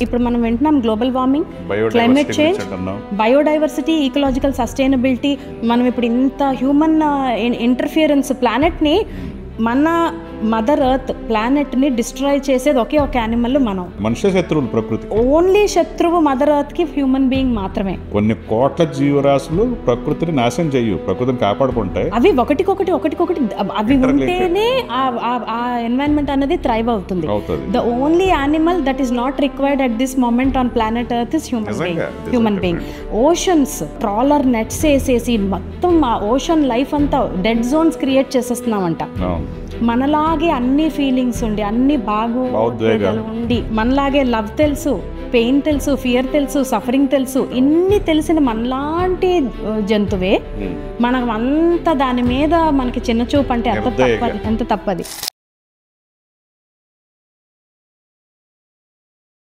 ఇప్పుడు మనం వింటున్నాం global warming, climate change, biodiversity, ecological sustainability. మనం ఇప్పుడు ఇంత హ్యూమన్ ఇంటర్ఫియరెన్స్, ప్లానెట్ని, మన మదర్ ఎర్త్ ప్లానెట్ని డిస్ట్రాయ్ చేసేది ఒకే ఒక యానిమల్ మనం. మనుష్య శత్రువులు ప్రకృతి. ఓన్లీ శత్రువు మదర్ ఎర్త్కి హ్యూమన్ బీయింగ్ మాత్రమే. కొన్ని కోట్ల జీవరాశులు ప్రకృతిని నాశనం చేయు, ప్రకృతిని కాపాడుకుంటాయి. అవి ఒకటికొకటి అవి ఉంటేనే ఆ ఎన్వైరన్మెంట్ అనేది థ్రైవ్ అవుతుంది. The only animal that is not required at this moment on planet earth is human being. Oceans trawler nets వేసేసి మొత్తం ఆ ఓషన్ లైఫ్ అంతా డెడ్ జోన్స్ క్రియేట్ చేసేస్తున్నామంట. మనలాగే అన్ని ఫీలింగ్స్ ఉండి, అన్ని భావోద్వేగాలు ఉండి, మనలాగే లవ్ తెలుసు, పెయిన్ తెలుసు, ఫియర్ తెలుసు, సఫరింగ్ తెలుసు, ఇన్ని తెలిసిన మనలాంటి జంతువే మనం అంత దాని మీద మనకి చిన్న చూపు అంటే ఎంత తప్పది.